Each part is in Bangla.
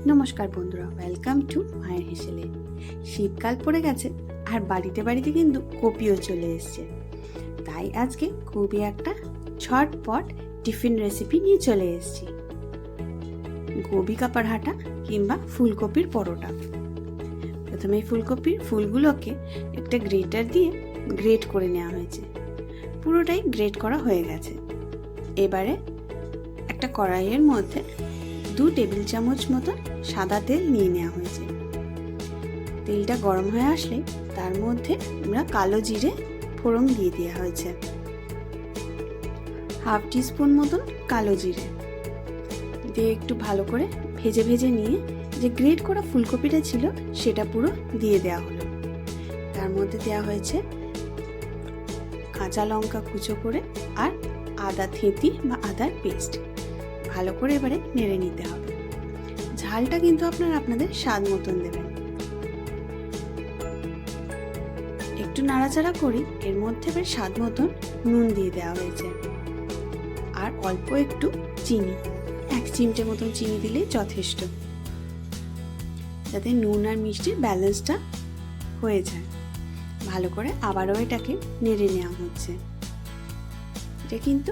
নমস্কার বন্ধুরা, ওয়েলকাম টু মায়ের হেসেলে। শীতকাল পড়ে গেছে আর বাড়িতে বাড়িতে কিন্তু কপিও চলে এসছে। তাই আজকে খুবই একটা ঝটপট টিফিন রেসিপি নিয়ে চলে এসেছি, গোবি কা পরোটা কিংবা ফুলকপির পরোটা। প্রথমে ফুলকপির ফুলগুলোকে একটা গ্রেটার দিয়ে গ্রেট করে নেওয়া হয়েছে। পুরোটাই গ্রেট করা হয়ে গেছে। এবারে একটা কড়াইয়ের মধ্যে 2 টেবিল চামচ মতো সাদা তেল নিয়ে নেওয়া হয়েছে। তেলটা গরম হয়ে আসলে তার মধ্যে আমরা কালো জিরে ফোড়ন দিয়ে দেওয়া হয়েছে, 1/2 টিস্পুন মতন কালো জিরে দিয়ে একটু ভালো করে ভেজে ভেজে নিয়ে যে গ্রেট করা ফুলকপিটা ছিল সেটা পুরো দিয়ে দেওয়া হলো। তার মধ্যে দেওয়া হয়েছে কাঁচা লঙ্কা কুচো করে আর আদা থেঁতি বা আদার পেস্ট। ভালো করে এবারে নেড়ে নিতে হবে। ঝালটা কিন্তু আপনাদের স্বাদ মতন দেবেন। একটু নাড়াচাড়া করে এর মধ্যে এবার স্বাদ মতন নুন দিয়ে দেওয়া হয়েছে আর অল্প একটু চিনি, 1 চিমটে মতন চিনি দিলেই যথেষ্ট, যাতে নুন আর মিষ্টির ব্যালেন্সটা হয়ে যায়। ভালো করে আবারও এটাকে নেড়ে নেওয়া হচ্ছে। এটা কিন্তু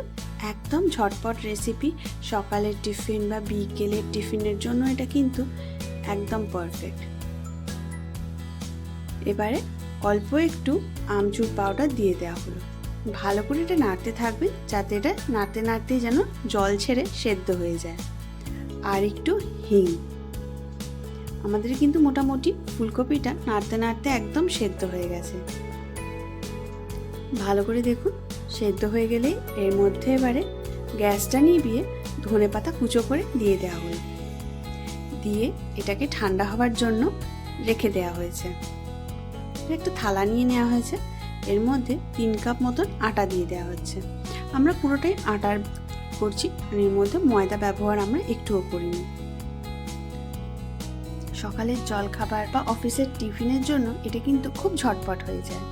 একদম ঝটপট রেসিপি, সকালের টিফিন বা বিকেলের টিফিনের জন্য এটা কিন্তু একদম পারফেক্ট। এবারে অল্প একটু আমচুর পাউডার দিয়ে দেওয়া হলো। ভালো করে এটা নাড়তে থাকবে, যাতে এটা নাড়তে নাড়তে যেন জল ছেড়ে সেদ্ধ হয়ে যায়। আর একটু হিং। আমাদের কিন্তু মোটামুটি ফুলকপিটা নাড়তে নাড়তে একদম সেদ্ধ হয়ে গেছে। ভালো করে দেখুন, সেদ্ধ হয়ে গেলেই এর মধ্যে এবারে গ্যাসটা নিভিয়ে ধনেপাতা কুচো করে দিয়ে দেওয়া হলো। দিয়ে এটাকে ঠান্ডা হওয়ার জন্য রেখে দেওয়া হয়েছে। একটা থালা নিয়ে নেওয়া হয়েছে, এর মধ্যে 3 কাপ মতন আটা দিয়ে দেওয়া হচ্ছে। আমরা পুরোটাই আটার করছি, এর মধ্যে ময়দা ব্যবহার আমরা একটুও করিনি। সকালের জলখাবার বা অফিসের টিফিনের জন্য এটা কিন্তু খুব ঝটপট হয়ে যায়।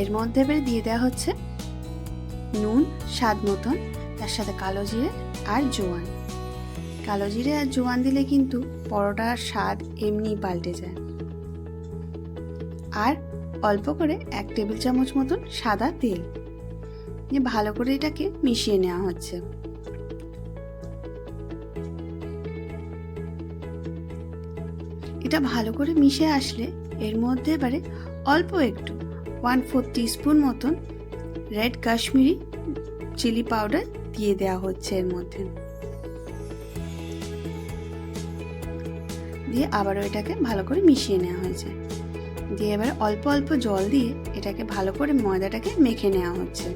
এর মধ্যে এবারে দিয়ে দেওয়া হচ্ছে নুন স্বাদ মতন, তার সাথে কালো জিরে আর জোয়ান। কালো জিরে আর জোয়ান দিলে কিন্তু পরোটার স্বাদ এমনি পাল্টে যায়। আর অল্প করে 1 টেবিল চামচ মতন সাদা তেল দিয়ে ভালো করে এটাকে মিশিয়ে নেওয়া হচ্ছে। এটা ভালো করে মিশে আসলে এর মধ্যে এবারে অল্প একটু 1/4 টিস্পুন মতন রেড কাশ্মীরি চিলি পাউডার দিয়ে দেওয়া হচ্ছে এর মধ্যে। দিয়ে আবারও এটাকে ভালো করে মিশিয়ে নেওয়া হয়েছে। দিয়ে এবারে অল্প অল্প জল দিয়ে এটাকে ভালো করে ময়দাটাকে মেখে নেওয়া হচ্ছে।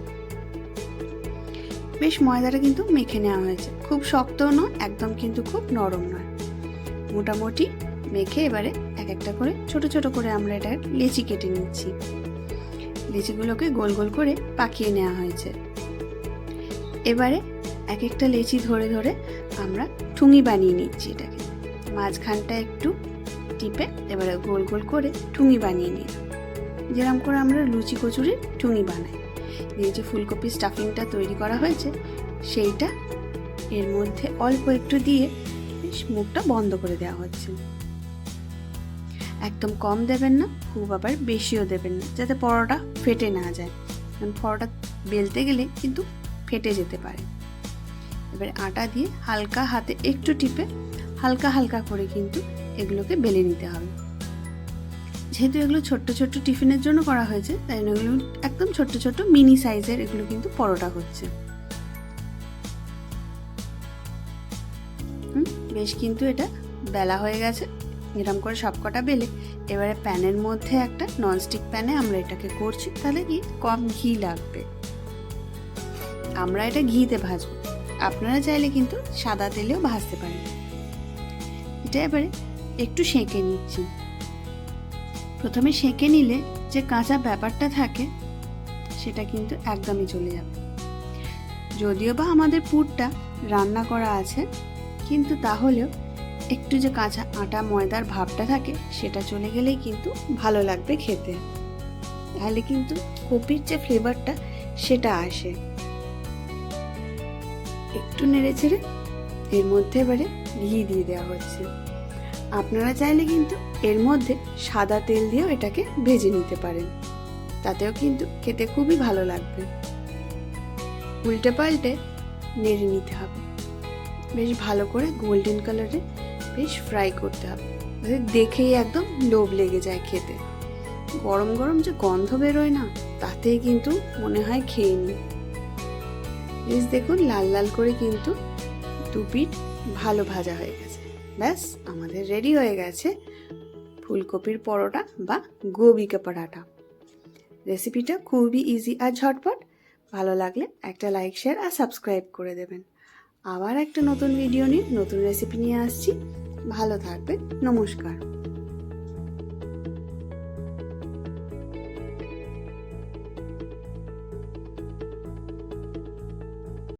বেশ ময়দাটা কিন্তু মেখে নেওয়া হয়েছে, খুব শক্তও নয়, একদম কিন্তু খুব নরম নয়, মোটামুটি মেখে এবারে এক একটা করে ছোট ছোট করে আমরা এটা লেচি কেটে নিচ্ছি। লেচিগুলোকে গোল গোল করে পাকিয়ে নেওয়া হয়েছে। এবারে এক একটা লেচি ধরে ধরে আমরা ঠুঙি বানিয়ে নিচ্ছি। এটাকে মাঝখানটা একটু টিপে এবারে গোল গোল করে ঠুঙি বানিয়ে নিই, যেরকম করে আমরা লুচি কচুরির ঠুঙি বানাই। এই যে ফুলকপি স্টাফিংটা তৈরি করা হয়েছে সেইটা এর মধ্যে অল্প একটু দিয়ে মুখটা বন্ধ করে দেওয়া হচ্ছে। একদম কম দেবেন না, খুব আবার বেশিও দেবেন না, যাতে পরোটা ফেটে না যায়, কারণ পরোটা বেলতে গেলে কিন্তু ফেটে যেতে পারে। এবারে আটা দিয়ে হালকা হাতে একটু টিপে হালকা হালকা করে কিন্তু এগুলোকে বেলে নিতে হবে। যেহেতু এগুলো ছোট্ট ছোট্ট টিফিনের জন্য করা হয়েছে, তাই এগুলো একদম ছোট্ট ছোট্ট মিনি সাইজের এগুলো কিন্তু পরোটা হচ্ছে। বেশ কিন্তু এটা বেলা হয়ে গেছে। এরকম করে সবকটা বেলে এবারে প্যানের মধ্যে একটা ননস্টিক প্যানে আমরা এটাকে করছি, তাহলে কি কম ঘি লাগবে। আমরা এটা ঘিতে ভাজবো, আপনারা চাইলে কিন্তু সাদা তেলেও ভাজতে পারেন। এটা এবারে একটু সেঁকে নিচ্ছি। প্রথমে সেঁকে নিলে যে কাঁচা ব্যাপারটা থাকে সেটা কিন্তু একদমই চলে যাবে। যদিও বা আমাদের পুরটা রান্না করা আছে, কিন্তু তাহলেও একটু যে কাঁচা আটা ময়দার ভাবটা থাকে সেটা চলে গেলেই কিন্তু ভালো লাগবে খেতে। তাহলে কিন্তু কপির যে ফ্লেভারটা সেটা আসে। একটু নেড়ে ছেড়ে এর মধ্যে এবারে ঘি দিয়ে দেওয়া হচ্ছে। আপনারা চাইলে কিন্তু এর মধ্যে সাদা তেল দিয়েও এটাকে ভেজে নিতে পারেন, তাতেও কিন্তু খেতে খুবই ভালো লাগবে। উল্টে পাল্টে নেড়ে নিতে হবে, বেশ ভালো করে গোল্ডেন কালারে বেশ ফ্রাই করতে হবে, দেখেই একদম লোভ লেগে যায় খেতে। গরম গরম যে গন্ধ বেরোয় না, তাতেই কিন্তু মনে হয় খেয়ে নিই। বেশ দেখুন লাল লাল করে কিন্তু দু পিঠ ভালো ভাজা হয়ে গেছে। ব্যাস আমাদের রেডি হয়ে গেছে ফুলকপির পরোটা বা গোবি কা পরাঠা। রেসিপিটা খুবই ইজি আর ঝটপট। ভালো লাগলে একটা লাইক, শেয়ার আর সাবস্ক্রাইব করে দেবেন। আবার একটা নতুন ভিডিও নিয়ে নতুন রেসিপি নিয়ে আসছি। ভালো থাকবেন। নমস্কার।